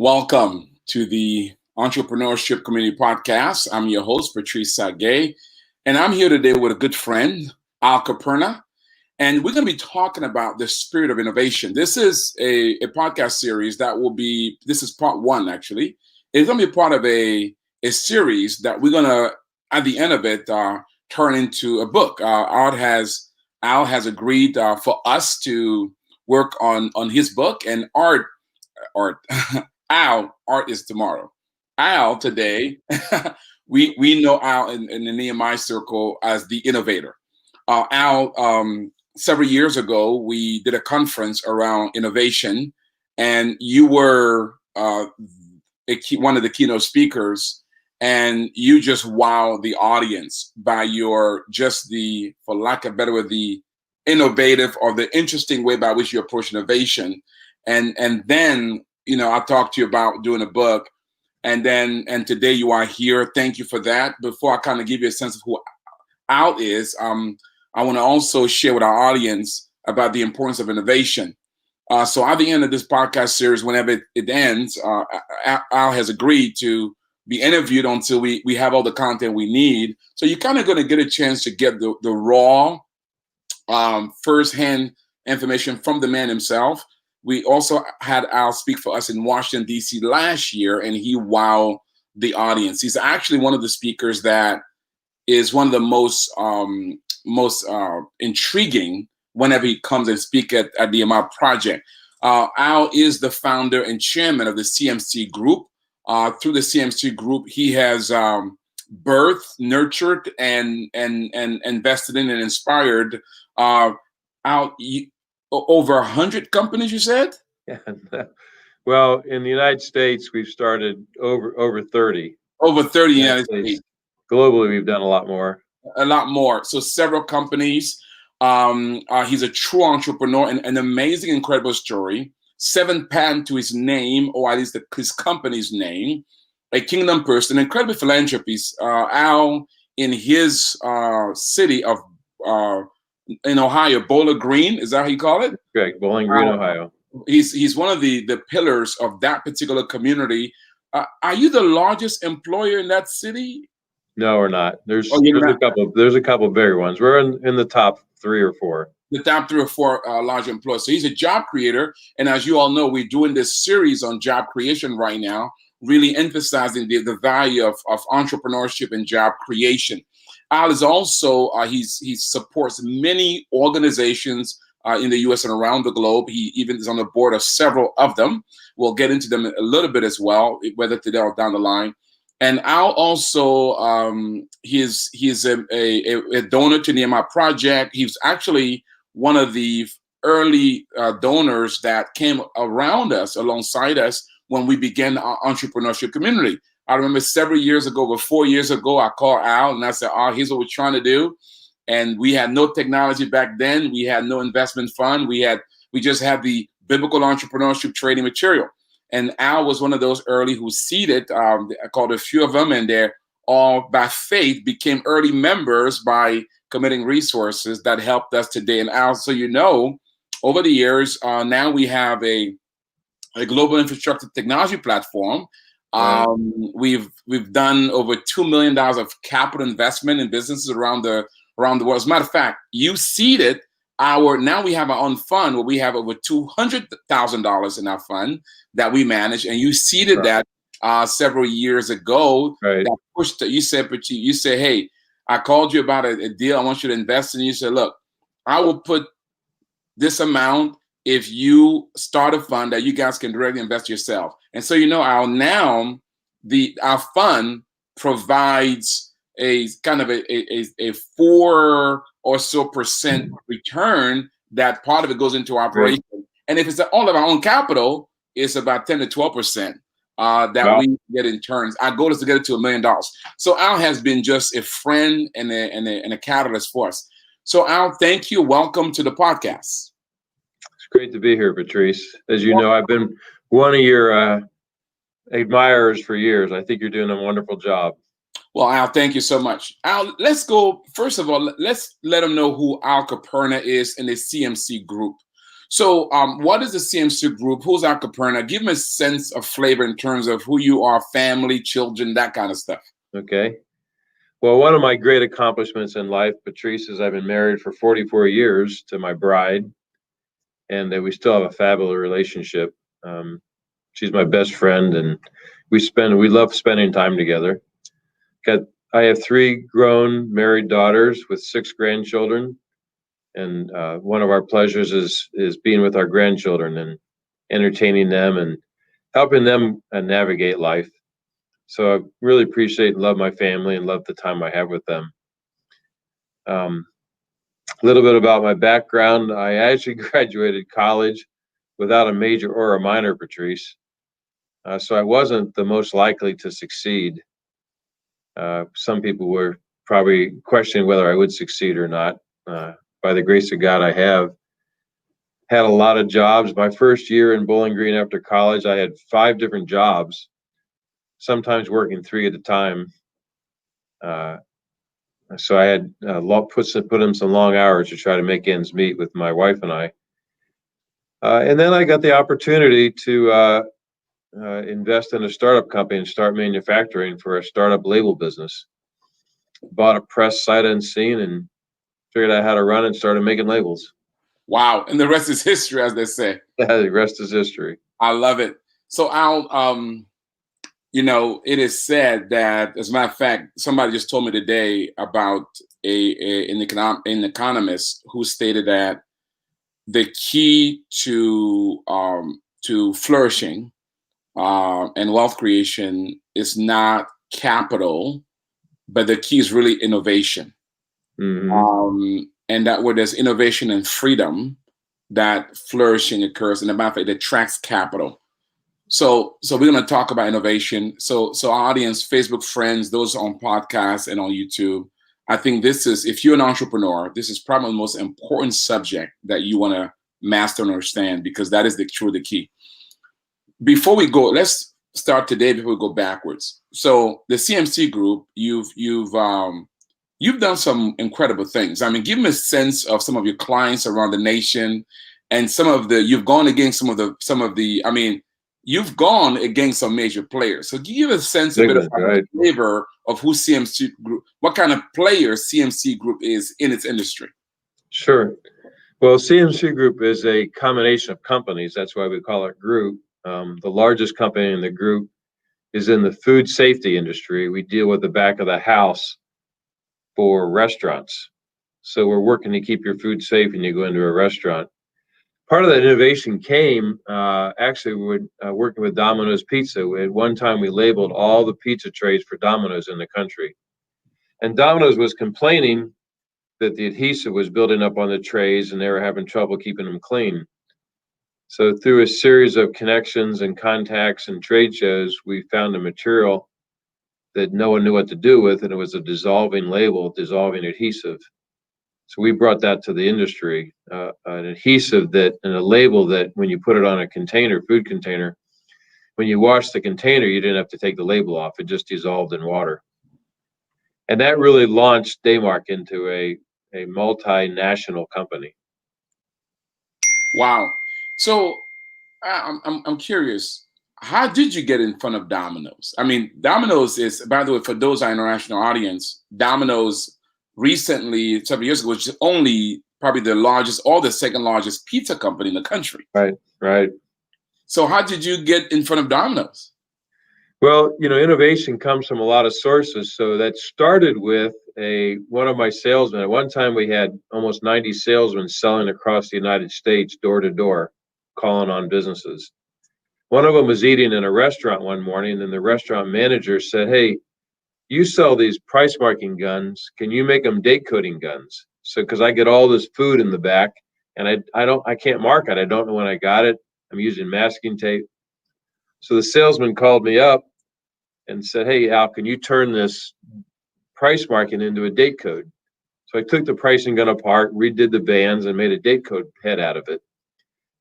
Welcome to the Entrepreneurship Community Podcast. I'm your host, Patrice Tsague, and I'm here today with a good friend, Caperna, and we're going to be talking about the spirit of innovation. This is a podcast series that will be, this is part one, actually. It's going to be part of a series that we're going to, at the end of it, turn into a book. Al has agreed for us to work on his book, and art art is tomorrow. Al today, we know Al in the Nehemiah circle as the innovator. Al, several years ago, we did a conference around innovation, and you were one of the keynote speakers, and you just wowed the audience by your for lack of better word, the innovative or the interesting way by which you approach innovation. And then, I talked to you about doing a book, and today you are here. Thank you for that. Before I kind of give you a sense of who Al is, I want to also share with our audience about the importance of innovation. So at the end of this podcast series, whenever it ends, Al has agreed to be interviewed until we have all the content we need. So you're kind of going to get a chance to get the raw, firsthand information from the man himself. We also had Al speak for us in Washington, D.C. last year, and he wowed the audience. He's actually one of the speakers that is one of the most intriguing whenever he comes and speaks at the Nehemiah Project. Al is the founder and chairman of the CMC Group. Through the CMC Group, he has birthed, nurtured, and invested in and inspired over 100 companies, you said? Yeah. Well, in the United States, we've started over 30. Over 30 in the United States. Globally, we've done a lot more. A lot more. So several companies. He's a true entrepreneur and an amazing, incredible story. 7 patents to his name, or at least his company's name. A kingdom person, incredible philanthropist. Al, in his city of in Ohio, Bowling Green, is that how you call it? Correct, Bowling Green, Ohio. He's one of the pillars of that particular community. Are you the largest employer in that city? No, we're not. There's a couple bigger ones. We're in the top 3 or 4. The top 3 or 4 large employers. So he's a job creator, and as you all know, we're doing this series on job creation right now, really emphasizing the value of entrepreneurship and job creation. Al is also, he supports many organizations in the U.S. and around the globe. He even is on the board of several of them. We'll get into them a little bit as well, whether today or down the line. And Al also, he's a donor to Nehemiah Project. He's actually one of the early donors that came around us, alongside us, when we began our entrepreneurship community. I remember several years ago, over 4 years ago, I called Al and I said, here's what we're trying to do. And we had no technology back then. We had no investment fund. We just had the biblical entrepreneurship trading material. And Al was one of those early who seeded. I called a few of them, and they're all by faith became early members by committing resources that helped us today. And Al, so over the years, now we have a global infrastructure technology platform. We've done over $2 million of capital investment in businesses around the world. As a matter of fact, you seeded now we have our own fund where we have over $200,000 in our fund that we manage, and you seeded that several years ago. Right. That pushed you said, hey, I called you about a deal. I want you to invest in. You said, look, I will put this amount if you start a fund that you guys can directly invest yourself. And so our fund provides a kind of a 4% or so return. That part of it goes into operation. Right. And if it's all of our own capital, it's about 10 to 12% that we get in turns. Our goal is to get it to $1 million. So Al has been just a friend and a catalyst for us. So Al, thank you. Welcome to the podcast. It's great to be here, Patrice. As you know, I've been one of your admirers for years. I think you're doing a wonderful job. Well, Al, thank you so much. Al, let's go. First of all, let's let them know who Al Caperna is in the CMC Group. So, what is the CMC Group? Who's our Caperna? Give me a sense of flavor in terms of who you are, family, children, that kind of stuff. Okay. Well, one of my great accomplishments in life, Patrice, is I've been married for 44 years to my bride, and we still have a fabulous relationship. She's my best friend, and we love spending time together. I have 3 grown married daughters with 6 grandchildren, and one of our pleasures is being with our grandchildren and entertaining them and helping them navigate life. So I really appreciate and love my family and love the time I have with them. A little bit about my background. I actually graduated college without a major or a minor, Patrice. So I wasn't the most likely to succeed. Some people were probably questioning whether I would succeed or not. By the grace of God, I have had a lot of jobs. My first year in Bowling Green after college, I had 5 different jobs, sometimes working 3 at a time. So I had put in some long hours to try to make ends meet with my wife and I. And then I got the opportunity to invest in a startup company and start manufacturing for a startup label business. Bought a press sight unseen and figured out how to run and started making labels. Wow. And the rest is history, as they say. Yeah, the rest is history. I love it. So Al, it is said that, as a matter of fact, somebody just told me today about an economist who stated that the key to flourishing and wealth creation is not capital, but the key is really innovation. Mm-hmm. And that where there's innovation and freedom, that flourishing occurs. And, as a matter of fact, it attracts capital. So we're going to talk about innovation. So our audience, Facebook friends, those on podcasts and on YouTube, I think if you're an entrepreneur, this is probably the most important subject that you want to master and understand, because that is truly the key. Before we go, let's start today before we go backwards. So the CMC Group, you've done some incredible things. I mean, give me a sense of some of your clients around the nation, and you've gone against you've gone against some major players. So give us a sense of a flavor of who CMC Group, what kind of player CMC Group is in its industry. Sure. Well, CMC Group is a combination of companies. That's why we call it group. The largest company in the group is in the food safety industry. We deal with the back of the house for restaurants. So we're working to keep your food safe when you go into a restaurant. Part of that innovation came actually working with Domino's Pizza. At one time, we labeled all the pizza trays for Domino's in the country. And Domino's was complaining that the adhesive was building up on the trays and they were having trouble keeping them clean. So through a series of connections and contacts and trade shows, we found a material that no one knew what to do with, and it was a dissolving adhesive. So we brought that to the industry, an adhesive and a label that when you put it on a container, food container, when you wash the container, you didn't have to take the label off. It just dissolved in water. And that really launched Daymark into a multinational company. Wow. So I'm curious, how did you get in front of Domino's? I mean, Domino's is, by the way, for those our international audience, Domino's recently, several years ago, was only probably the largest or the second largest pizza company in the country. Right. So how did you get in front of Domino's? Well, innovation comes from a lot of sources. So that started with one of my salesmen. At one time, we had almost 90 salesmen selling across the United States, door to door, calling on businesses. One of them was eating in a restaurant one morning, and the restaurant manager said, "Hey, you sell these price marking guns. Can you make them date coding guns? So, because I get all this food in the back, and I can't mark it. I don't know when I got it. I'm using masking tape." So the salesman called me up and said, "Hey, Al, can you turn this price marking into a date code?" So I took the pricing gun apart, redid the bands, and made a date code head out of it.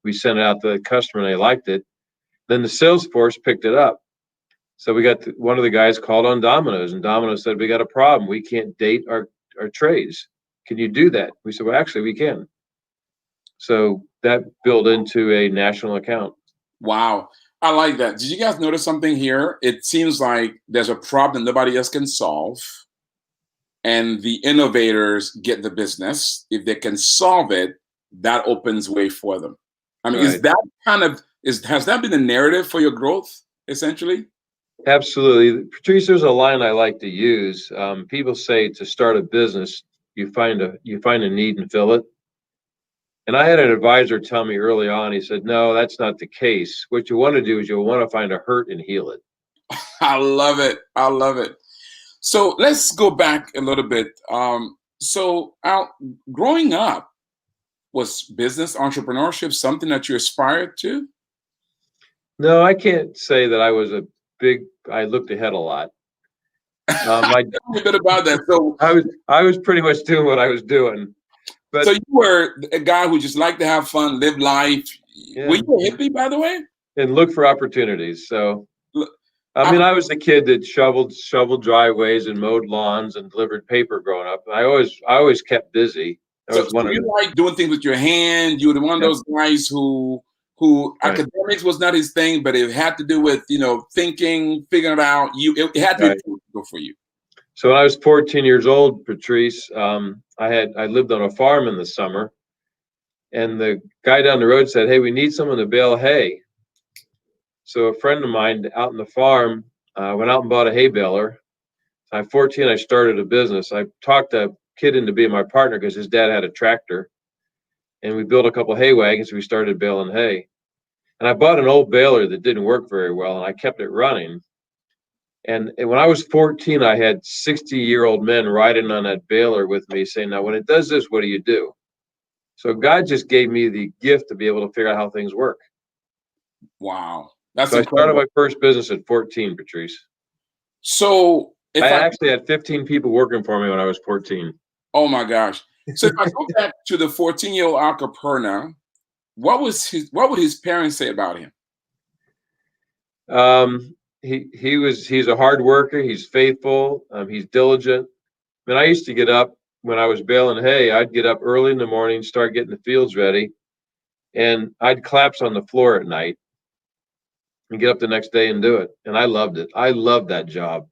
We sent it out to the customer, and they liked it. Then the sales force picked it up. So we got one of the guys called on Domino's, and Domino's said, "We got a problem. We can't date our trays. Can you do that?" We said, "Well, actually, we can." So that built into a national account. Wow. I like that. Did you guys notice something here? It seems like there's a problem nobody else can solve, and the innovators get the business. If they can solve it, that opens way for them. I mean, is Right. that has that been the narrative for your growth, essentially? Absolutely. Patrice, there's a line I like to use. People say to start a business, you find a need and fill it. And I had an advisor tell me early on, he said, no, that's not the case. What you want to do is you want to find a hurt and heal it. I love it. I love it. So let's go back a little bit. So Al, growing up, was business entrepreneurship something that you aspired to? No, I can't say that I looked ahead a lot. Tell me a bit about that. So I was pretty much doing what I was doing. But so you were a guy who just liked to have fun, live life. yeah, Were you a hippie, by the way? and look for opportunities. So Look, I mean, I was the kid that shoveled driveways and mowed lawns and delivered paper growing up. I always kept busy. I was So one of you them. like doing things with your hand. You were one of Yeah. those guys who Right. academics was not his thing, but it had to do with thinking, figuring it out. It had to Right. be difficult for you. So when I was 14 years old, Patrice, I lived on a farm in the summer, and the guy down the road said, "Hey, we need someone to bale hay." So a friend of mine out in the farm went out and bought a hay baler. At 14, I started a business. I talked a kid into being my partner because his dad had a tractor, and we built a couple hay wagons. We started baling hay, and I bought an old baler that didn't work very well, and I kept it running. And when I was 14, I had 60-year-old men riding on that baler with me saying, now, when it does this, what do you do? So God just gave me the gift to be able to figure out how things work. Wow, that's So I started incredible. my first business at 14, Patrice. So if I actually had 15 people working for me when I was 14. oh my gosh. So if I go back to the 14-year-old Al Caperna, what would his parents say about him? He's a hard worker. He's faithful. He's diligent. I mean, I used to get up when I was baling hay. I'd get up early in the morning, start getting the fields ready, and I'd collapse on the floor at night and get up the next day and do it. And I loved it. I loved that job.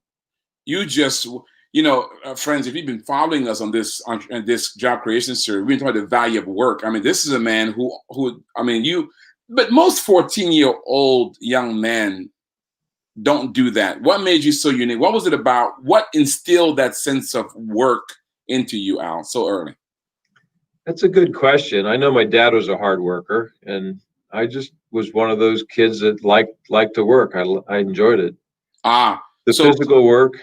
You just, friends, if you've been following us on this job creation series, we've been talking about the value of work. I mean, this is a man but most 14-year-old young men don't do that. What made you so unique? What was it about? What instilled that sense of work into you, Al, so early? That's a good question. I know my dad was a hard worker, and I just was one of those kids that liked to work. I enjoyed it. The physical work,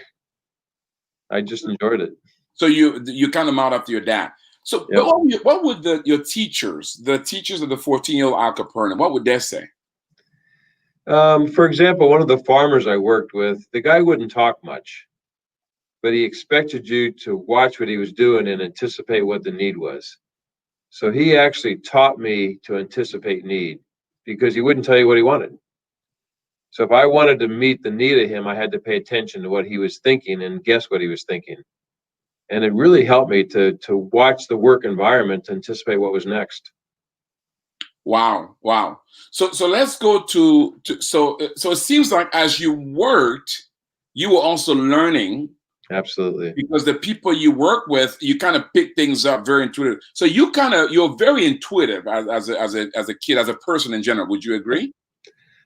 I just enjoyed it. So you kind of modeled after your dad. So Yep. what would your teachers, the teachers of the 14-year-old Al Caperna, what would they say? For example, one of the farmers I worked with, the guy wouldn't talk much, but he expected you to watch what he was doing and anticipate what the need was. So he actually taught me to anticipate need because he wouldn't tell you what he wanted. So if I wanted to meet the need of him, I had to pay attention to what he was thinking and guess what he was thinking. And it really helped me to watch the work environment to anticipate what was next. Wow. So let's go so it seems like as you worked, you were also learning. Absolutely. Because the people you work with, you kind of pick things up very intuitive. So you're very intuitive as a kid, as a person in general. Would you agree?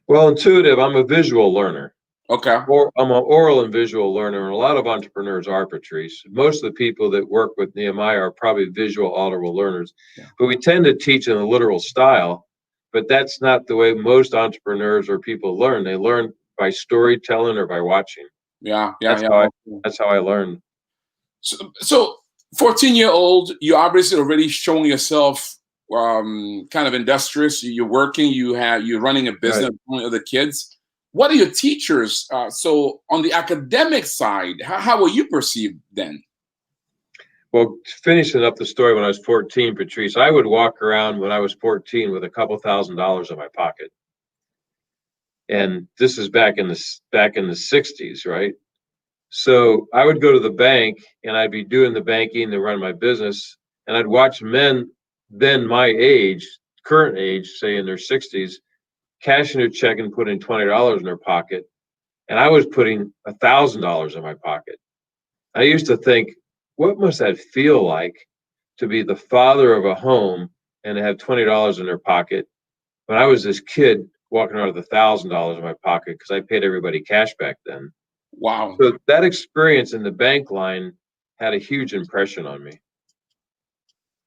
Well, intuitive. I'm a visual learner. Okay. I'm an oral and visual learner, and a lot of entrepreneurs are, Patrice. Most of the people that work with Nehemiah are probably visual, audible learners. Yeah. But we tend to teach in a literal style, but that's not the way most entrepreneurs or people learn. They learn by storytelling or by watching. That's how I learned. So 14-year-old, you're obviously already showing yourself kind of industrious. You're working, you're running a business, right, with other kids. What are your teachers? So on the academic side, how were you perceived then? Well, finishing up the story, when I was 14, Patrice, I would walk around when I was 14 with a couple $1,000s in my pocket. And this is back in the 60s, right? So I would go to the bank and I'd be doing the banking to run my business, and I'd watch men then my age current age, say in their 60s, cashing a check and putting $20 in their pocket, and I was putting $1,000 in my pocket. I used to think, what must that feel like to be the father of a home and to have $20 in their pocket when I was this kid walking around with $1,000 in my pocket because I paid everybody cash back then. Wow. So that experience in the bank line had a huge impression on me.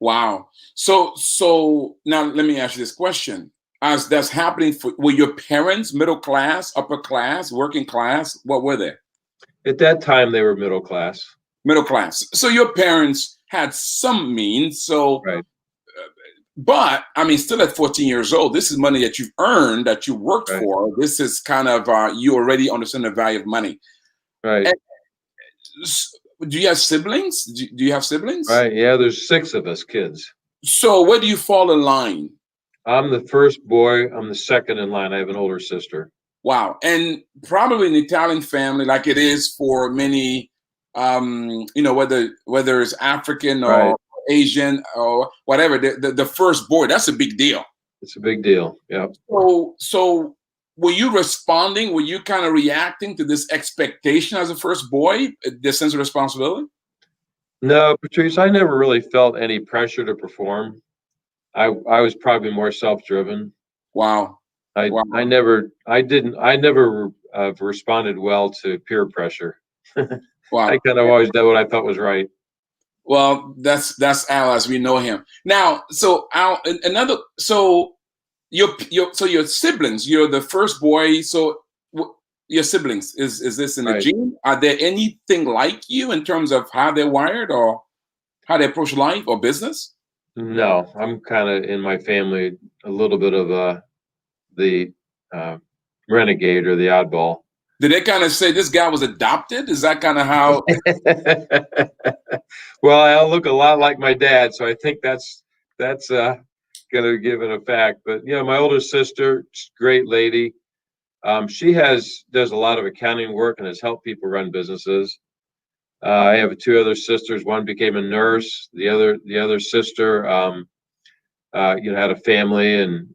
Wow. So now let me ask you this question. As that's happening, were your parents middle class, upper class, working class? What were they? At that time, they were middle class. Middle class. So your parents had some means. So, right. But I mean, still at 14 years old, this is money that you've earned, that you worked right. for. This is kind of you already understand the value of money. Right. And do you have siblings? Do you have siblings? Right. Yeah, there's 6 of us kids. So where do you fall in line? I'm the first boy. I'm the second in line. I have an older sister. Wow. And probably an Italian family, like it is for many, whether it's African or right. Asian or whatever, the first boy, that's a big deal. It's a big deal. Yeah. So were you responding? Were you kind of reacting to this expectation as a first boy, this sense of responsibility? No, Patrice, I never really felt any pressure to perform. I was probably more self-driven. Wow. I never responded well to peer pressure. Wow. I kind of always did what I thought was right. Well, that's Al as we know him. Now, so Al, your siblings, you're the first boy. So your siblings, is this in the right. gene? Are there anything like you in terms of how they're wired or how they approach life or business? No, I'm kind of in my family a little bit of the renegade or the oddball. Did they kind of say this guy was adopted? Is that kind of how? Well, I look a lot like my dad, so I think that's going to give it a fact. But my older sister, great lady. She does a lot of accounting work and has helped people run businesses. I have 2 other sisters. One became a nurse. The other sister, had a family, and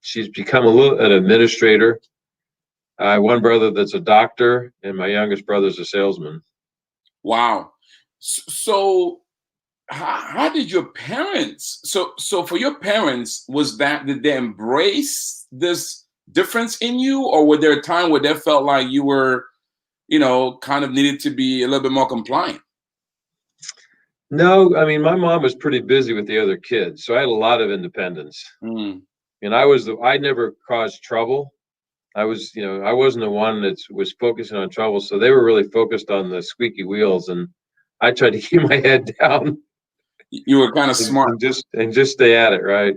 she's become an administrator. I have one brother that's a doctor, and my youngest brother's a salesman. Wow. So how did your parents, so for your parents, did they embrace this difference in you, or were there a time where they felt like you were, kind of needed to be a little bit more compliant? No, I mean, my mom was pretty busy with the other kids, so I had a lot of independence. And I never caused trouble. I wasn't the one that was focusing on trouble, so they were really focused on the squeaky wheels, and I tried to keep my head down. You were kind of smart and just stay at it, right?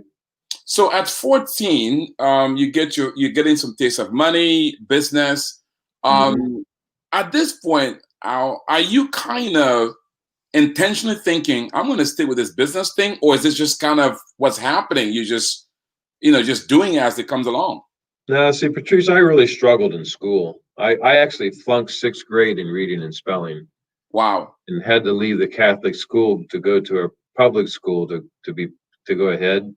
So at 14, you're getting some taste of money, business. At this point, are you kind of intentionally thinking, I'm going to stick with this business thing, or is this just kind of what's happening? You just doing as it comes along? No, see, Patrice, I really struggled in school. I actually flunked 6th grade in reading and spelling. Wow. And had to leave the Catholic school to go to a public school to go ahead.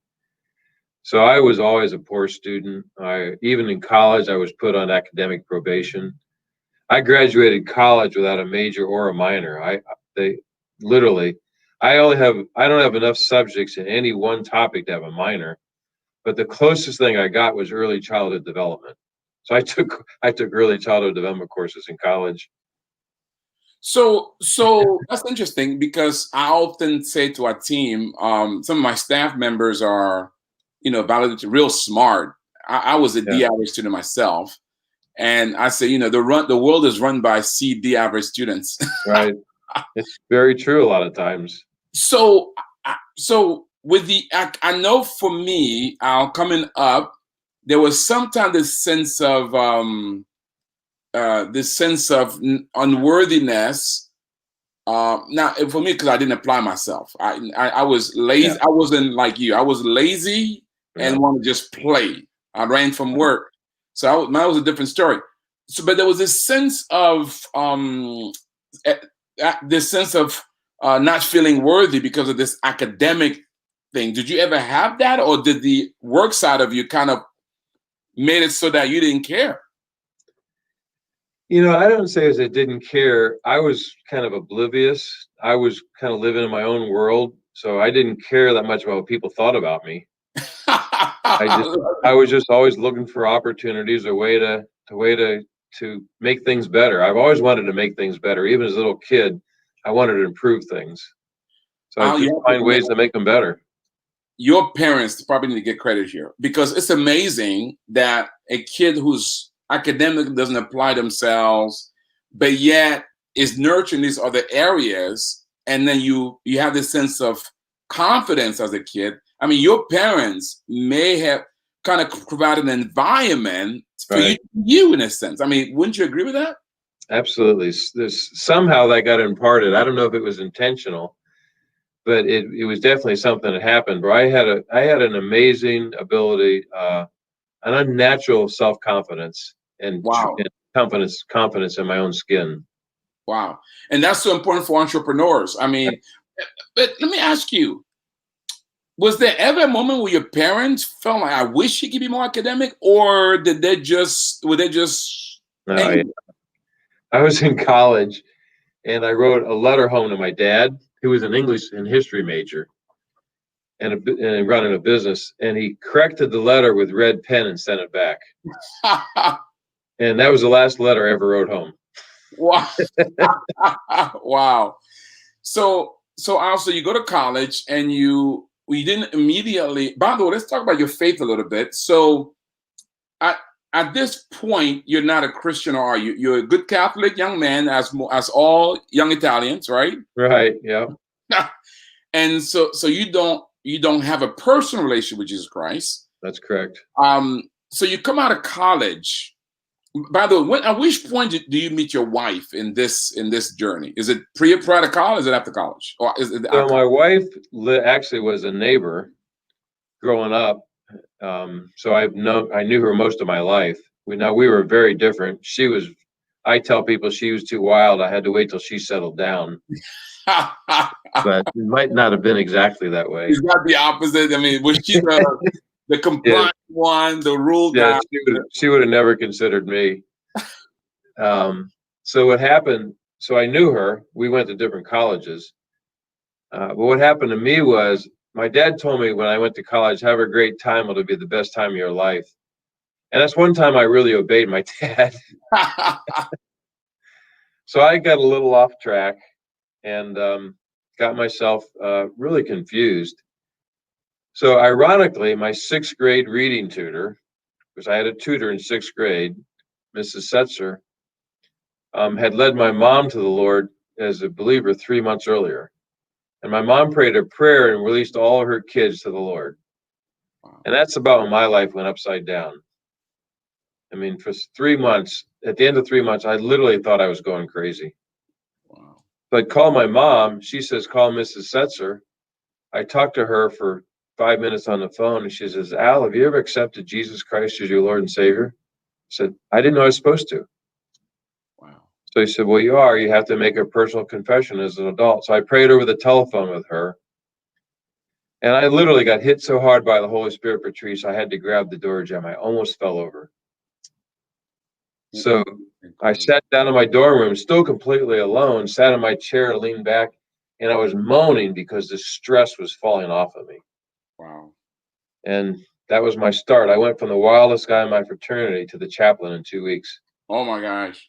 So I was always a poor student. Even in college, I was put on academic probation. I graduated college without a major or a minor. I don't have enough subjects in any one topic to have a minor. But the closest thing I got was early childhood development. So I took early childhood development courses in college. So that's interesting, because I often say to our team, some of my staff members are, valedictorian, real smart. I was a D average student myself, and I say, the world is run by C, D average students. Right. It's very true a lot of times. So with I know for me, coming up, there was sometimes this sense of unworthiness. Now, for me, because I didn't apply myself, I was lazy. I wasn't like you. I was lazy and wanted to just play. I ran from work, so that was a different story. So, but there was this sense of not feeling worthy because of this academic thing. Did you ever have that, or did the work side of you kind of made it so that you didn't care? I don't say as I didn't care. I was kind of oblivious. I was kind of living in my own world, so I didn't care that much about what people thought about me. I was just always looking for opportunities, a way to make things better. I've always wanted to make things better. Even as a little kid, I wanted to improve things. So I just find ways to make them better. Your parents probably need to get credit here, because it's amazing that a kid who's academic doesn't apply themselves, but yet is nurturing these other areas, and then you have this sense of confidence as a kid. I mean, your parents may have kind of provided an environment for you in a sense. I mean, wouldn't you agree with that? Absolutely. Somehow that got imparted. I don't know if it was intentional, but it was definitely something that happened. Where I had an amazing ability, an unnatural self-confidence and confidence in my own skin. Wow. And that's so important for entrepreneurs. I mean, but let me ask you, was there ever a moment where your parents felt like, I wish he could be more academic, or were they just No, I was in college and I wrote a letter home to my dad, who was an English and history major and running a business, and he corrected the letter with red pen and sent it back. And that was the last letter I ever wrote home. Wow. Wow. So also you go to college and you didn't immediately, by the way, let's talk about your faith a little bit. So at this point, you're not a Christian, or are you? You're a good Catholic young man, as all young Italians, right? Right. Yeah. And so you don't have a personal relationship with Jesus Christ. That's correct. So you come out of college. By the way, at which point do you meet your wife in this journey? Is it prior to college? Is it after college? Or is it so my wife actually was a neighbor growing up. So I knew her most of my life. We were very different. I tell people she was too wild. I had to wait till she settled down. But it might not have been exactly that way. It's not the opposite. I mean, was she the compliant one, the rule guy? She would have never considered me. So what happened, so I knew her. We went to different colleges. But what happened to me was, my dad told me when I went to college, have a great time. It'll be the best time of your life. And that's one time I really obeyed my dad. So I got a little off track and got myself really confused. So ironically, my 6th grade reading tutor, because I had a tutor in 6th grade, Mrs. Setzer, had led my mom to the Lord as a believer 3 months earlier. And my mom prayed a prayer and released all of her kids to the Lord. Wow. And that's about when my life went upside down. I mean, for 3 months, at the end of 3 months, I literally thought I was going crazy. Wow. So I called my mom. She says, call Mrs. Setzer. I talked to her for 5 minutes on the phone, and she says, Al, have you ever accepted Jesus Christ as your Lord and Savior? I said, I didn't know I was supposed to. Wow. So he said, well, you have to make a personal confession as an adult. So I prayed over the telephone with her. And I literally got hit so hard by the Holy Spirit, Patrice, I had to grab the door jamb. I almost fell over. So I sat down in my dorm room, still completely alone, sat in my chair, leaned back, and I was moaning because the stress was falling off of me. Wow. And that was my start. I went from the wildest guy in my fraternity to the chaplain in 2 weeks. Oh my gosh.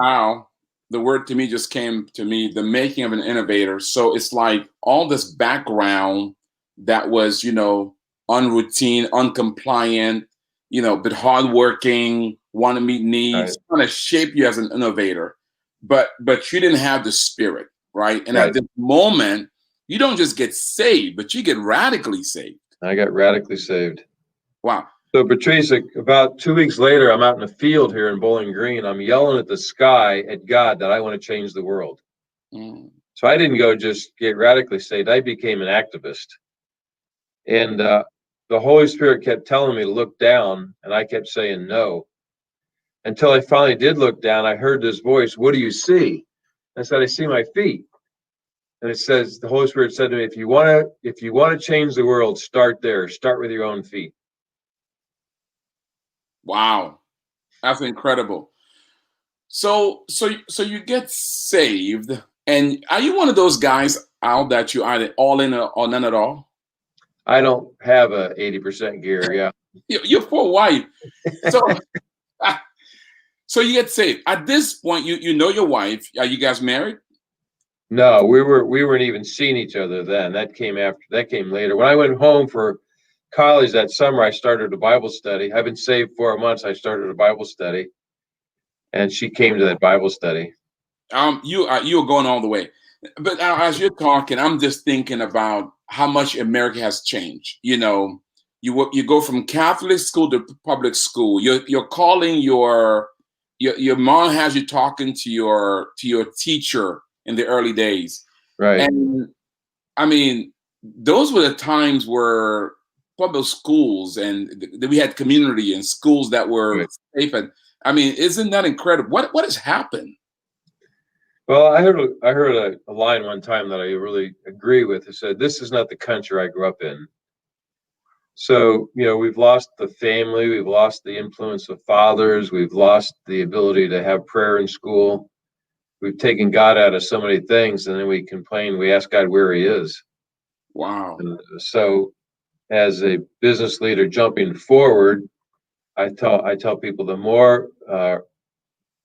Al, the word to me just came to me, the making of an innovator. So it's like all this background that was, unroutine, uncompliant, but hardworking, want to meet needs, kind of shape you as an innovator. But you didn't have the spirit, right? And at this moment, you don't just get saved, but you get radically saved. I got radically saved. Wow. So Patrice, about 2 weeks later, I'm out in the field here in Bowling Green. I'm yelling at the sky at God that I want to change the world. Mm. So I didn't go just get radically saved. I became an activist. And the Holy Spirit kept telling me to look down, and I kept saying no. Until I finally did look down, I heard this voice, what do you see? I said, I see my feet. And it says, the Holy Spirit said to me, if you want to change the world, start there. Start with your own feet. Wow, that's incredible. So you get saved, and are you one of those guys out that you either all in or none at all? I don't have a 80% gear. Yeah. You're poor wife. So so you get saved. At this point, you know your wife. Are you guys married? No, we weren't even seeing each other then. That came later. When I went home for college that summer, I started a Bible study. I've been saved 4 months. I started a Bible study, and she came to that Bible study. You were going all the way. But as you're talking, I'm just thinking about how much America has changed. You know, you go from Catholic school to public school. You're calling your mom has you talking to your teacher in the early days. Right. And I mean, those were the times where public schools and we had community and schools that were Right. safe. And I mean, isn't that incredible? What has happened? Well, I heard a line one time that I really agree with. It said, "This is not the country I grew up in." So, we've lost the family, we've lost the influence of fathers, we've lost the ability to have prayer in school. We've taken God out of so many things, and then we complain, we ask God where he is. Wow. And so as a business leader jumping forward, I tell people the more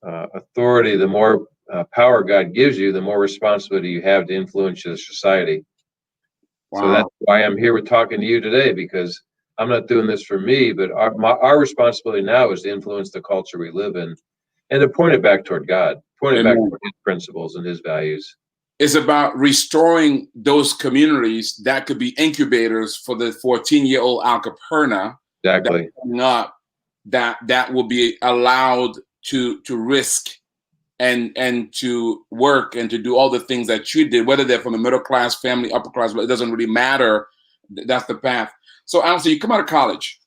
authority, the more power God gives you, the more responsibility you have to influence your society. Wow. So that's why I'm here with talking to you today, because I'm not doing this for me, but our responsibility now is to influence the culture we live in and to point it back toward God, point it back toward his principles and his values. It's about restoring those communities that could be incubators for the 14-year-old Al Caperna. Exactly. That will be allowed to risk and to work and to do all the things that you did, whether they're from a middle class family, upper class, it doesn't really matter. That's the path. So Al, you come out of college.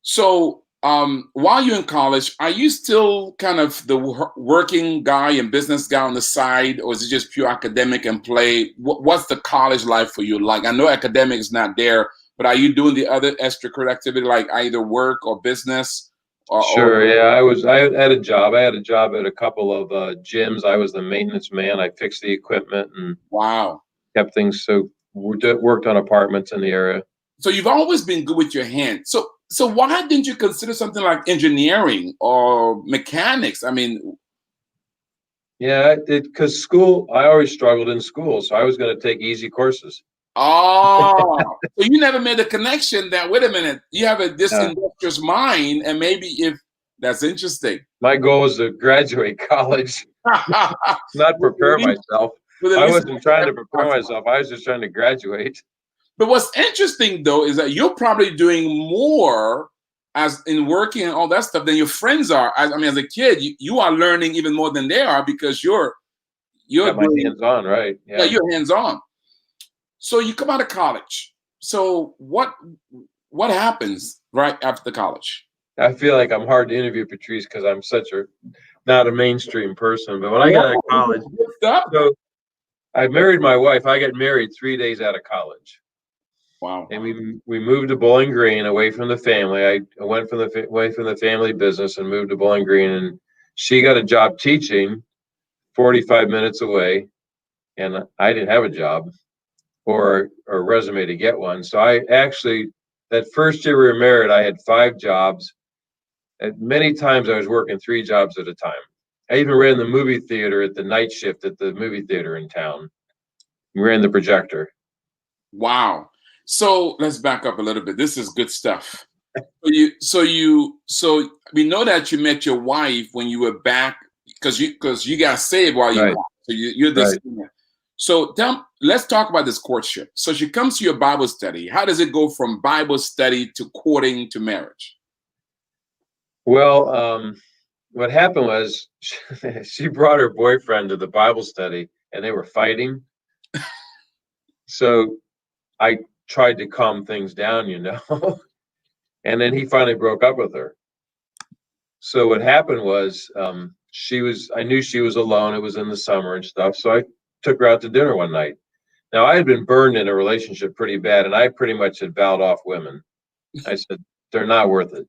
So while you're in college, are you still kind of the working guy and business guy on the side, or is it just pure academic and play? What's the college life for you like? I know academic is not there, but are you doing the other extracurricular activity like either work or business? Sure. Yeah, I had a job. I had a job at a couple of gyms. I was the maintenance man. I fixed the equipment and wow, kept things. So worked on apartments in the area. So you've always been good with your hands. So why didn't you consider something like engineering or mechanics? I mean, yeah, because school, I always struggled in school, so I was going to take easy courses. Oh, so you never made a connection that, wait a minute, you have this industrious mind, and maybe if that's interesting. My goal was to graduate college, not prepare myself. I wasn't trying to prepare myself. I was just trying to graduate. But what's interesting, though, is that you're probably doing more as in working and all that stuff than your friends are. I mean, as a kid, you are learning even more than they are because you're doing hands-on, right? Yeah, you're hands-on. So you come out of college. So what happens right after college? I feel like I'm hard to interview, Patrice, because I'm not a mainstream person. But when I got out of college, so I married my wife. I got married 3 days out of college. Wow. And we moved to Bowling Green, away from the family. I went away from the family business and moved to Bowling Green. And she got a job teaching 45 minutes away, and I didn't have a job or a resume to get one. So I actually, that first year we were married, I had 5 jobs. And many times I was working 3 jobs at a time. I even ran the movie theater at the night shift at the movie theater in town. We ran the projector. Wow. So let's back up a little bit. This is good stuff. So we know that you met your wife when you were back because you got saved while you were. So you're this. Right. So let's talk about this courtship. So she comes to your Bible study. How does it go from Bible study to courting to marriage? Well, what happened was she brought her boyfriend to the Bible study and they were fighting. So I tried to calm things down, and then he finally broke up with her. So what happened was I knew she was alone. It was in the summer and stuff. So I took her out to dinner one night. Now, I had been burned in a relationship pretty bad, and I pretty much had vowed off women. I said, they're not worth it.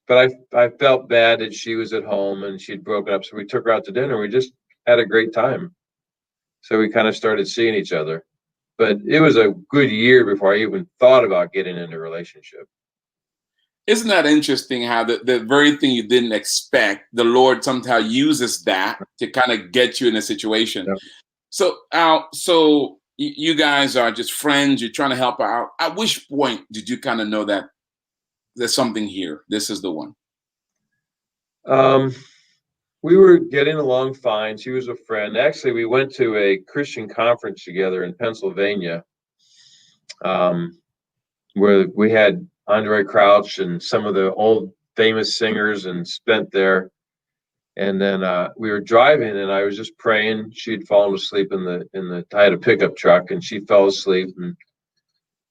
But I felt bad that she was at home and she'd broken up. So we took her out to dinner. We just had a great time. So we kind of started seeing each other. But it was a good year before I even thought about getting into a relationship. Isn't that interesting how the very thing you didn't expect, the Lord somehow uses that to kind of get you in a situation. Yep. So, Al, so you guys are just friends. You're trying to help out. At which point did you kind of know that there's something here? This is the one. We were getting along fine. She was a friend. Actually, we went to a Christian conference together in Pennsylvania, where we had Andre Crouch and some of the old famous singers and spent there. And then we were driving and I was just praying. She'd fallen asleep I had a pickup truck and she fell asleep and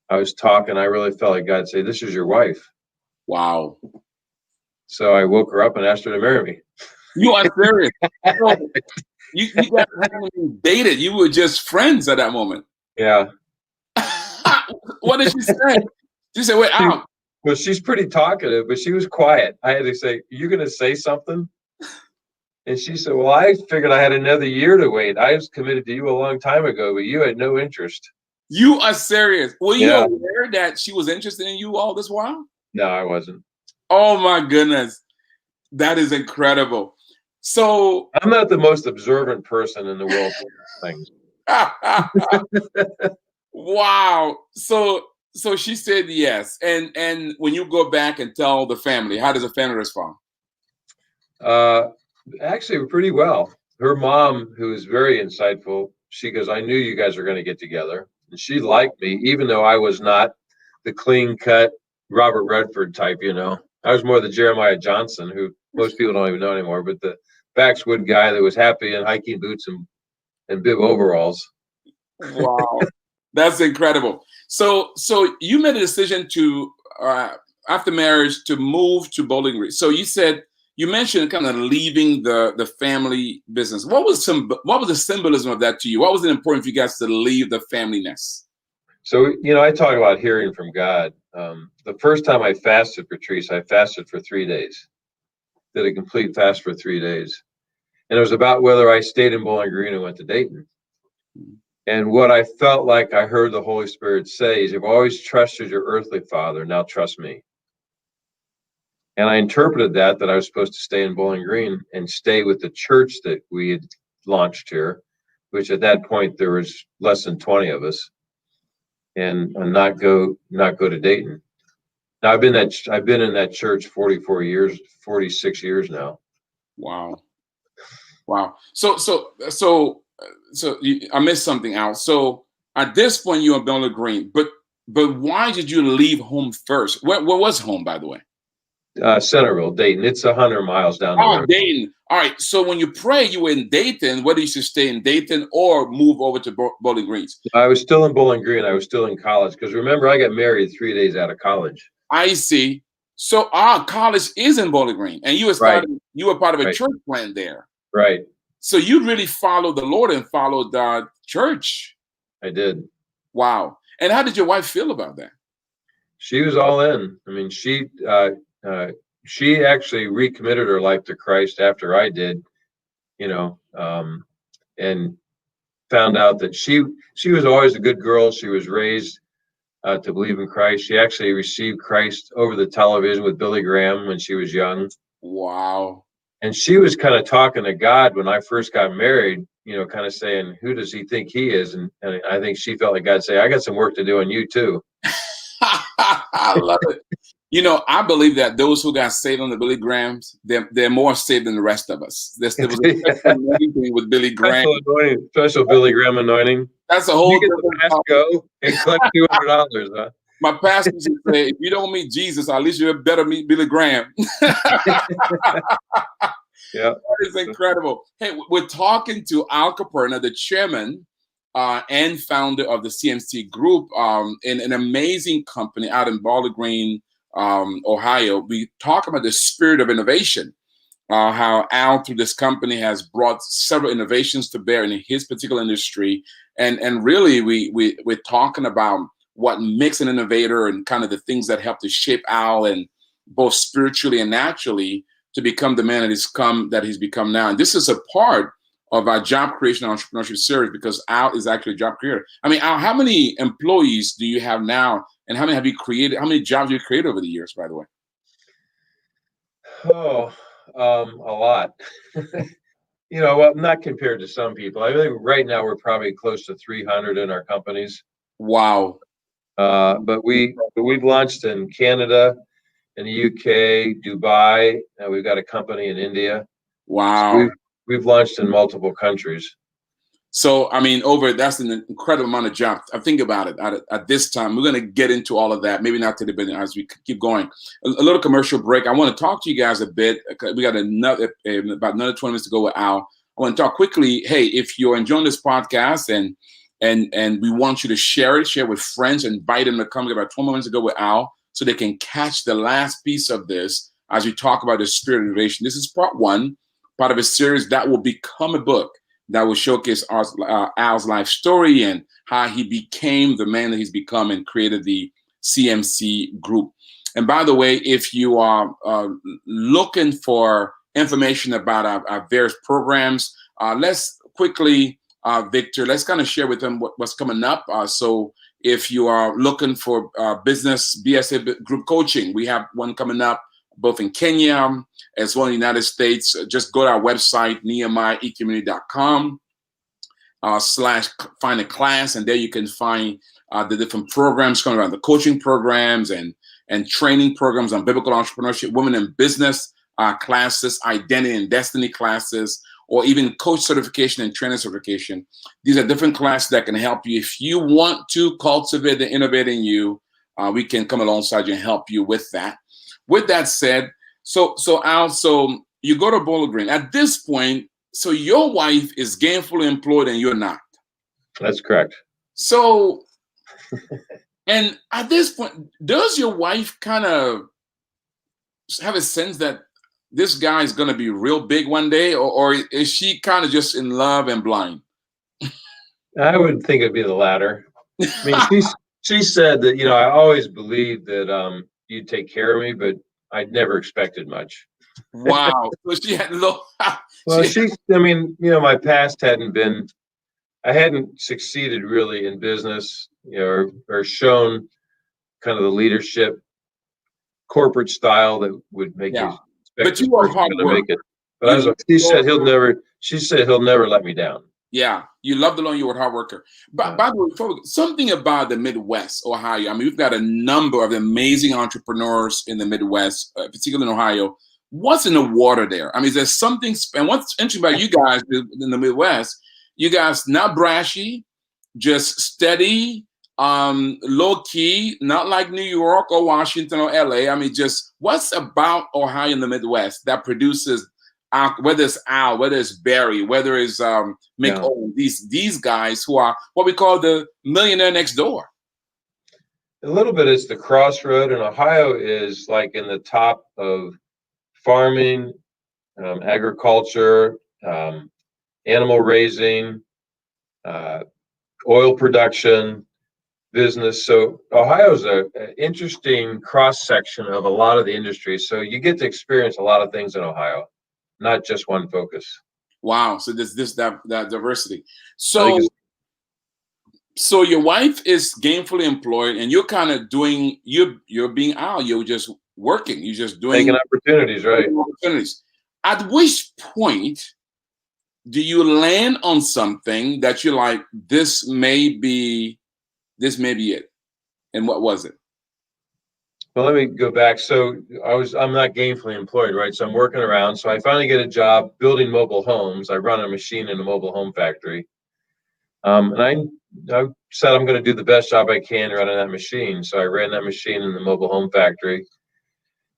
I was talking. I really felt like God say, "This is your wife." Wow. So I woke her up and asked her to marry me. You are serious. So you guys hadn't even dated. You were just friends at that moment. Yeah. What did she say? She said, "Wait, Al." Well, she's pretty talkative, but she was quiet. I had to say, "You going to say something?" And she said, "Well, I figured I had another year to wait. I was committed to you a long time ago, but you had no interest." You are serious. Were you Yeah. aware that she was interested in you all this while? No, I wasn't. Oh my goodness. That is incredible. So I'm not the most observant person in the world for things. wow. So she said yes. And when you go back and tell the family, how does the family respond? Actually, pretty well. Her mom, who is very insightful, she goes, "I knew you guys were going to get together." And she liked me, even though I was not the clean cut Robert Redford type, I was more the Jeremiah Johnson, who most people don't even know anymore, but the backswood guy that was happy in hiking boots and bib overalls. Wow. That's incredible. So you made a decision to, after marriage, to move to Bowling Green. So you mentioned kind of leaving the family business. What was the symbolism of that to you? What was it important for you guys to leave the family nest? So, I talk about hearing from God. The first time I fasted, Patrice, I fasted for 3 days. Did a complete fast for 3 days. And it was about whether I stayed in Bowling Green and went to Dayton. And what I felt like I heard the Holy Spirit say is, "You've always trusted your earthly father, now trust me." And I interpreted that I was supposed to stay in Bowling Green and stay with the church that we had launched here, which at that point there was less than 20 of us, and not go to Dayton. Now I've been in that church 44 years, 46 years now. Wow. So I missed something out. So at this point you're in Bowling Green, but why did you leave home first? Where was home, by the way? Centerville, Dayton. It's 100 miles down the road. Dayton. All right. So when you pray, you were in Dayton. Whether you should stay in Dayton or move over to Bowling Green? I was still in Bowling Green. I was still in college because remember, I got married 3 days out of college. I see. So college is in Bowling Green, and you were part of a church plant there. Right. So you really followed the Lord and followed the church. I did. Wow. And how did your wife feel about that? She was all in. I mean, she actually recommitted her life to Christ after I did, and found out that she was always a good girl. She was raised to believe in Christ. She actually received Christ over the television with Billy Graham when she was young. Wow. And she was kind of talking to God when I first got married, kind of saying, "Who does he think he is?" And I think she felt like God say, "I got some work to do on you too." I love it. I believe that those who got saved on the Billy Grahams, they're more saved than the rest of us. There was a special anointing with Billy Graham. Special Billy Graham anointing. That's a whole you get the pass go and collect $200, huh? My pastor used to say, if you don't meet Jesus, at least you better meet Billy Graham. Yeah. That is incredible. Hey, we're talking to Al Caperna, the chairman and founder of the CMC Group, in an amazing company out in Bowling Green, Ohio. We talk about the spirit of innovation. how Al through this company has brought several innovations to bear in his particular industry, and really we're talking about what makes an innovator and kind of the things that help to shape Al and both spiritually and naturally to become the man that he's become now. And this is a part of our job creation and entrepreneurship series because Al is actually a job creator. I mean, Al, how many employees do you have now, and how many have you created? How many jobs have you created over the years, by the way? Oh, a lot. Well, not compared to some people. I think right now we're probably close to 300 in our companies. Wow. But we've launched in Canada, in the UK, Dubai. We've got a company in India. Wow. So we've launched in multiple countries. So, I mean, that's an incredible amount of jobs. I think about it at this time. We're going to get into all of that. Maybe not today, but as we keep going. A little commercial break. I want to talk to you guys a bit. We got about another 20 minutes to go with Al. I want to talk quickly. Hey, if you're enjoying this podcast and we want you to share with friends, invite them to come. We got about 20 minutes to go with Al so they can catch the last piece of this as we talk about the spirit of innovation. This is part one, part of a series that will become a book that will showcase Al's life story and how he became the man that he's become and created the CMC Group. And by the way, if you are looking for information about our various programs, let's quickly, Victor, let's kind of share with them what's coming up. So if you are looking for business BSA group coaching, we have one coming up both in Kenya as well in the United States. Just go to our website, nehemiahecommunity.com /find a class, and there you can find the different programs coming around, the coaching programs and training programs on biblical entrepreneurship, women in business classes, identity and destiny classes, or even coach certification and trainer certification. These are different classes that can help you. If you want to cultivate and innovate in you, we can come alongside you and help you with that. With that said, so Al, so you go to Bowling Green. At this point, so your wife is gainfully employed and you're not. That's correct. So, and at this point, does your wife kind of have a sense that this guy is going to be real big one day, or is she kind of just in love and blind? I would think it'd be the latter. I mean, she said that, I always believed that you'd take care of me, but I'd never expected much. Wow. So she had no. Well, my past I hadn't succeeded really in business, or shown kind of the leadership corporate style that would make you expect. But you are hard work. Make it. But she said he'll never let me down. Yeah, you love the Lord. You're a hard worker. But by the way, something about the Midwest, Ohio. I mean, we've got a number of amazing entrepreneurs in the Midwest, particularly in Ohio. What's in the water there? I mean, is there something? And what's interesting about you guys in the Midwest? You guys not brashy, just steady, low key, not like New York or Washington or LA. I mean, just what's about Ohio in the Midwest that produces? Whether it's Al, whether it's Barry, whether it's Mick Owen, these guys who are what we call the millionaire next door. A little bit is the crossroad, and Ohio is like in the top of farming, agriculture, animal raising, oil production, business. So Ohio's an interesting cross section of a lot of the industry. So you get to experience a lot of things in Ohio. Not just one focus. Wow. So there's that diversity. So your wife is gainfully employed and you're kind of doing, you're being out, you're just working, you're just doing. Taking opportunities, right? Opportunities. At which point do you land on something that you're like, this may be it? And what was it? Well, let me go back. So I'm not gainfully employed, right? So I'm working around. So I finally get a job building mobile homes. I run a machine in a mobile home factory. And I said I'm going to do the best job I can running that machine. So I ran that machine in the mobile home factory.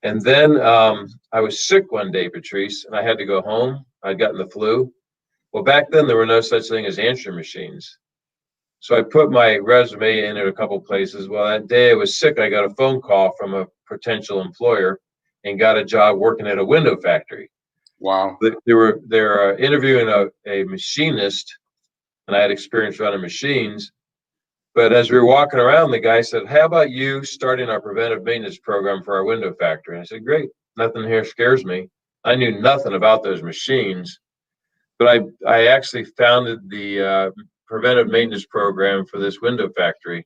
And then I was sick one day, Patrice, and I had to go home. I'd gotten the flu. Well, back then there were no such thing as answering machines. So I put my resume in at a couple places. Well, that day I was sick. I got a phone call from a potential employer and got a job working at a window factory. Wow. They're interviewing a machinist, and I had experience running machines. But as we were walking around, the guy said, "How about you starting our preventive maintenance program for our window factory?" And I said, "Great. Nothing here scares me." I knew nothing about those machines, but I actually founded the preventive maintenance program for this window factory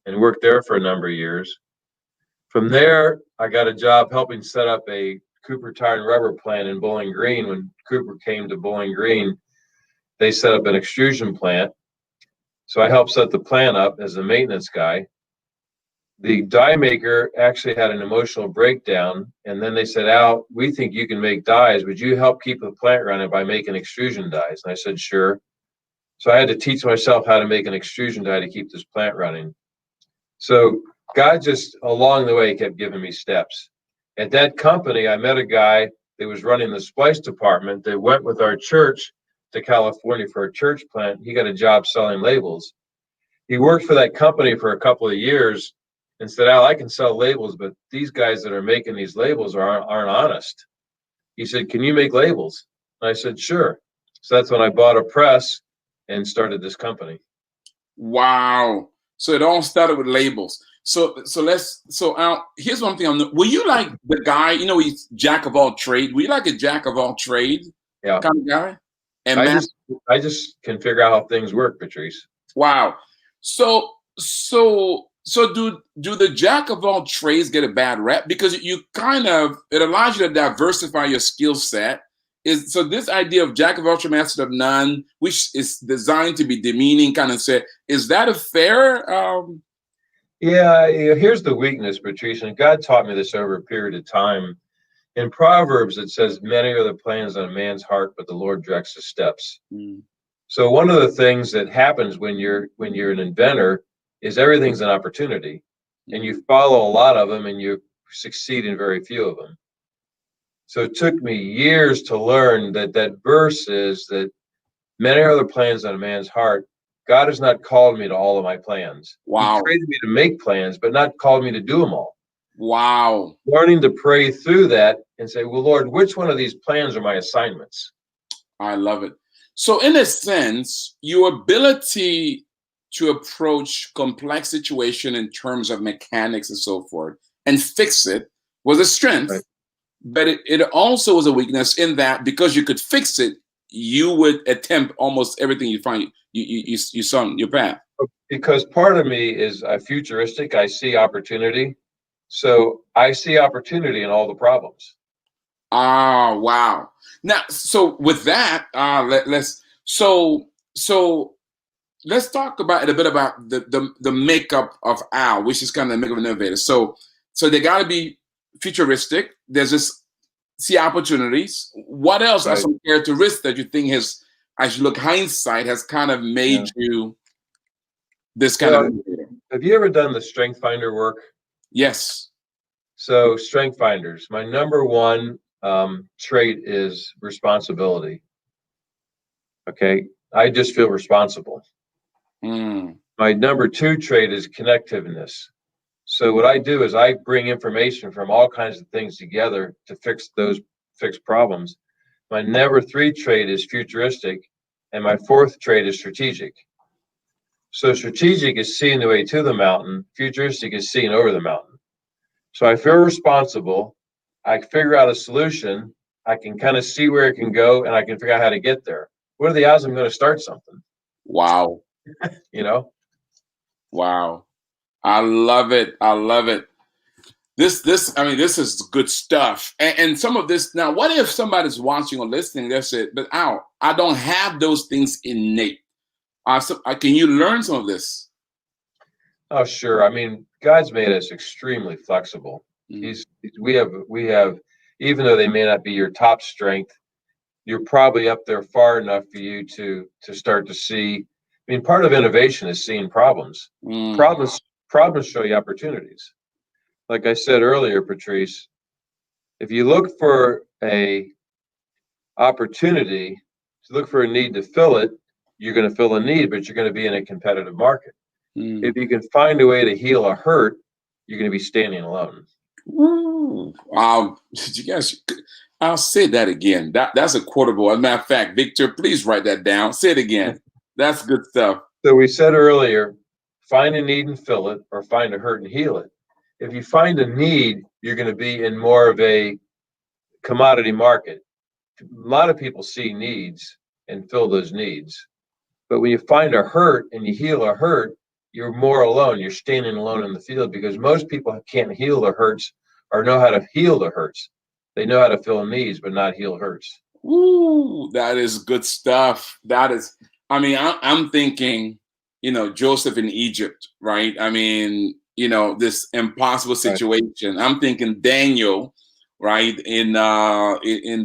and worked there for a number of years. From there, I got a job helping set up a Cooper Tire and Rubber plant in Bowling Green. When Cooper came to Bowling Green, they set up an extrusion plant. So I helped set the plant up as a maintenance guy. The die maker actually had an emotional breakdown, and then they said, "Al, we think you can make dies. Would you help keep the plant running by making extrusion dies?" And I said, "Sure." So I had to teach myself how to make an extrusion die to keep this plant running. So God just along the way kept giving me steps. At that company, I met a guy that was running the splice department that went with our church to California for a church plant. He got a job selling labels. He worked for that company for a couple of years and said, "Al, I can sell labels, but these guys that are making these labels aren't honest." He said, "Can you make labels?" And I said, "Sure." So that's when I bought a press and started this company. Wow. So it all started with labels. So here's one thing. Were you like the guy, he's jack of all trade? Were you like a jack of all trade Yeah. kind of guy? And I just can figure out how things work, Patrice. Wow. So do the jack of all trades get a bad rep? Because it allows you to diversify your skill set. So this idea of jack of all trades, master of none, which is designed to be demeaning, kind of say, is that a fair? Yeah, here's the weakness, Patrice, and God taught me this over a period of time. In Proverbs, it says, "Many are the plans on a man's heart, but the Lord directs his steps." So one of the things that happens when you're an inventor is everything's an opportunity, and you follow a lot of them and you succeed in very few of them. So it took me years to learn that verse is that many are the plans on a man's heart. God has not called me to all of my plans. Wow. He created me to make plans, but not called me to do them all. Wow. Learning to pray through that and say, "Well, Lord, which one of these plans are my assignments?" I love it. So in a sense, your ability to approach complex situation in terms of mechanics and so forth and fix it was a strength, Right. But it also was a weakness in that because you could fix it, you would attempt almost everything you find you saw in your path. Because part of me is futuristic. I see opportunity. So I see opportunity in all the problems. Wow. Now, so with that, let's talk about a bit about the makeup of Al, which is kind of the makeup of an innovator. So they got to be futuristic. There's this see opportunities. What else are some characteristics that you think has, as you look hindsight, has kind of made you this kind of innovator? Have you ever done the Strength Finder work? Yes. So Strength Finders, my number one trait is responsibility. Okay, I just feel responsible. My number two trait is connectiveness. So what I do is I bring information from all kinds of things together to fix problems. My number three trait is futuristic, and my fourth trait is strategic. So strategic is seeing the way to the mountain. Futuristic is seeing over the mountain. So I feel responsible. I figure out a solution. I can kind of see where it can go, and I can figure out how to get there. What are the odds I'm going to start something? Wow. Wow. I love it. I love it. This is good stuff. And some of this, now, what if somebody's watching or listening, they say, "But Al, I don't have those things innate. Can you learn some of this?" Oh, sure. I mean, God's made us extremely flexible. We have, even though they may not be your top strength, you're probably up there far enough for you to start to see. I mean, part of innovation is seeing problems. Problems show you opportunities. Like I said earlier, Patrice, if you look for a opportunity, to look for a need to fill it, you're going to fill a need, but you're going to be in a competitive market. If you can find a way to heal a hurt, you're going to be standing alone. Wow. You guys, I'll say that again. That's a quotable. As a matter of fact, Victor, please write that down. Say it again. That's good stuff. So we said earlier, find a need and fill it, or find a hurt and heal it. If you find a need, you're going to be in more of a commodity market. A lot of people see needs and fill those needs. But when you find a hurt and you heal a hurt, you're more alone. You're standing alone in the field, because most people can't heal the hurts or know how to heal the hurts. They know how to fill needs, but not heal hurts. Woo, that is good stuff. That is, I mean, I'm thinking, Joseph in Egypt, right? I mean, this impossible Right. situation. I'm thinking Daniel, right, in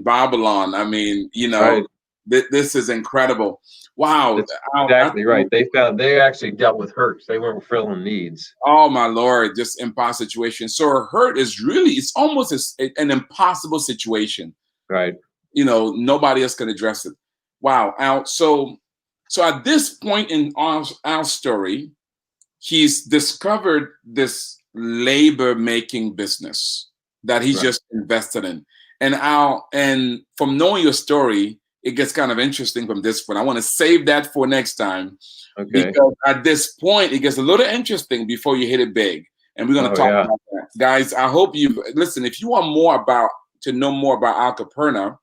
Babylon. I mean, Right. this is incredible. Wow. That's exactly right. They actually dealt with hurts. They weren't filling needs. Oh my Lord, just impossible situation. So a hurt is really, it's almost an impossible situation. Right. Nobody else can address it. Wow. Al, so at this point in our story, he's discovered this labor making business that he's Right. just invested in. And from knowing your story, it gets kind of interesting from this point. I want to save that for next time. Okay. Because at this point, it gets a little interesting before you hit it big. And we're going to talk about that. Guys, I hope you listen. If you want to know more about Al Caperna,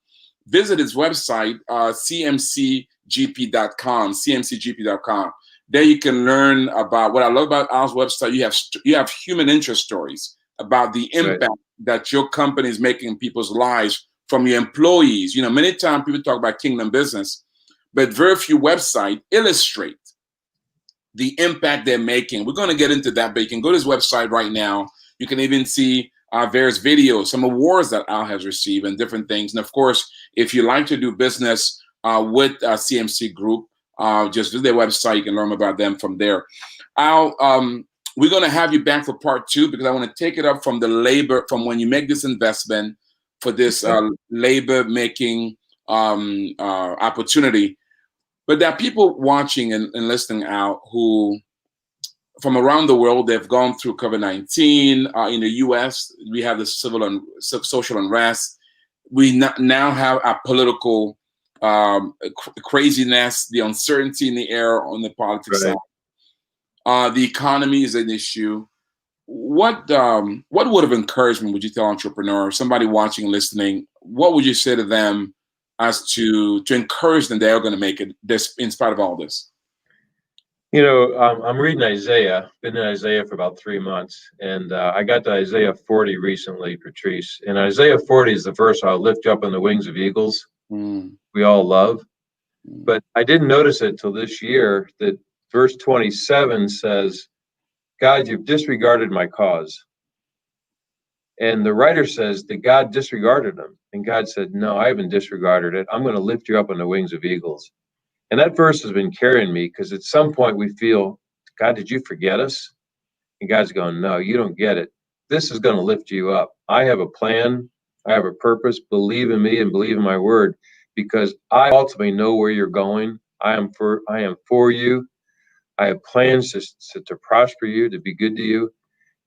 visit his website, cmcgp.com, cmcgp.com. There you can learn about what I love about Al's website. You have human interest stories about the impact that your company is making in people's lives from your employees. Many times people talk about kingdom business, but very few websites illustrate the impact they're making. We're going to get into that, but you can go to his website right now. You can even see various videos, some awards that Al has received and different things. And of course, if you like to do business with CMC Group, just visit their website. You can learn about them from there. Al, we're going to have you back for part 2, because I want to take it up from from when you make this investment for this labor making opportunity. But there are people watching and listening out who, from around the world, they've gone through COVID-19. In the U.S., we have the civil and social unrest. We now have a political craziness, the uncertainty in the air on the politics side. The economy is an issue. What word of encouragement would you tell entrepreneurs, somebody watching and listening? What would you say to them as to encourage them they're going to make it this in spite of all this? I'm reading Isaiah. Been in Isaiah for about 3 months, and I got to Isaiah 40 recently, Patrice. And Isaiah 40 is the verse, "I'll lift you up on the wings of eagles." We all love, but I didn't notice it till this year that verse 27 says, "God, you've disregarded my cause." And the writer says that God disregarded them, and God said, "No, I haven't disregarded it. I'm going to lift you up on the wings of eagles." And that verse has been carrying me, because at some point we feel, "God, did you forget us?" And God's going, "No, you don't get it. This is going to lift you up. I have a plan. I have a purpose. Believe in me and believe in my word, because I ultimately know where you're going. I am for you. I have plans to prosper you, to be good to you,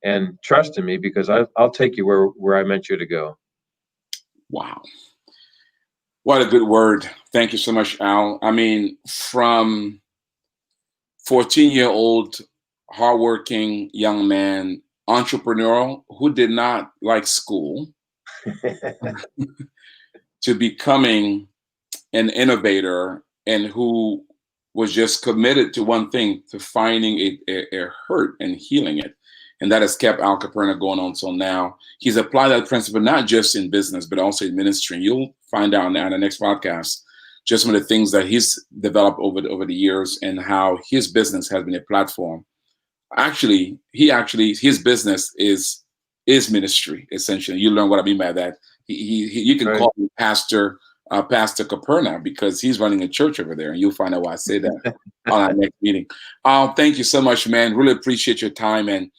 and trust in me, because I'll take you where I meant you to go." Wow. What a good word. Thank you so much, Al. I mean, from 14-year-old hardworking young man, entrepreneurial, who did not like school, to becoming an innovator, and who was just committed to one thing, to finding a hurt and healing it. And that has kept Al Caperna going on till now. He's applied that principle not just in business, but also in ministry. And you'll find out now in the next podcast just some of the things that he's developed over the years, and how his business has been a platform. Actually, his business is ministry, essentially. You learn what I mean by that. You can call him Pastor Caperna, because he's running a church over there, and you'll find out why I say that on our next meeting. Thank you so much, man. Really appreciate your time, and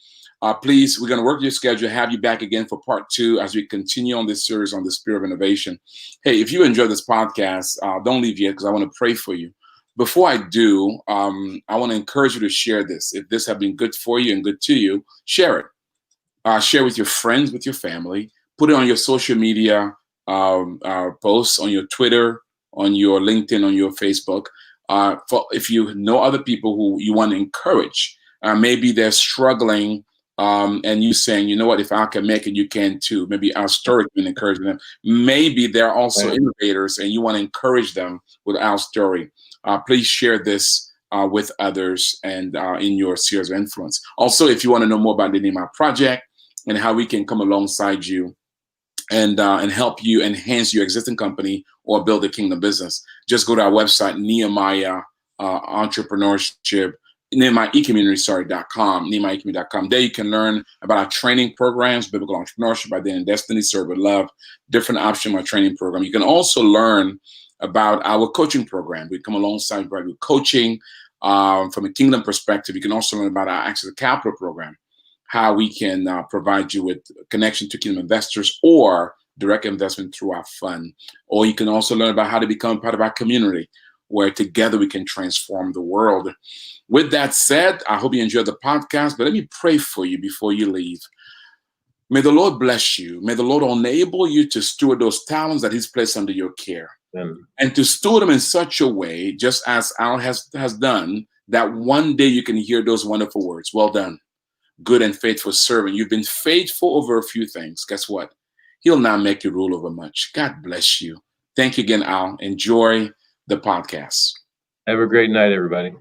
please, we're going to work your schedule, have you back again for part 2 as we continue on this series on the spirit of innovation. Hey, if you enjoy this podcast, don't leave yet, because I want to pray for you. Before I do, I want to encourage you to share this. If this has been good for you and good to you, share it. Share with your friends, with your family. Put it on your social media. posts on your Twitter, on your LinkedIn, on your Facebook. For if you know other people who you want to encourage, maybe they're struggling, and you saying, you know what, if I can make it, you can too. Maybe our story can encourage them. Maybe they're also innovators, and you want to encourage them with our story. Please share this with others and in your spheres of influence. Also, if you want to know more about the Nehemiah Project and how we can come alongside you and help you enhance your existing company or build a kingdom business, just go to our website, Nehemiah Entrepreneurship, NehemiahEcommunity.com, NehemiahEcommunity.com. There you can learn about our training programs, Biblical Entrepreneurship, Identity and Destiny, Serve with Love, different options of our training program. You can also learn about our coaching program. We come alongside with coaching from a kingdom perspective. You can also learn about our Access to Capital program, how we can provide you with connection to kingdom investors or direct investment through our fund. Or you can also learn about how to become part of our community, where together we can transform the world. With that said, I hope you enjoyed the podcast, but let me pray for you before you leave. May the Lord bless you. May the Lord enable you to steward those talents that He's placed under your care. And to steward them in such a way, just as Al has done, that one day you can hear those wonderful words. Well done, good and faithful servant. You've been faithful over a few things. Guess what? He'll now make you rule over much. God bless you. Thank you again, Al. Enjoy the podcast. Have a great night, everybody.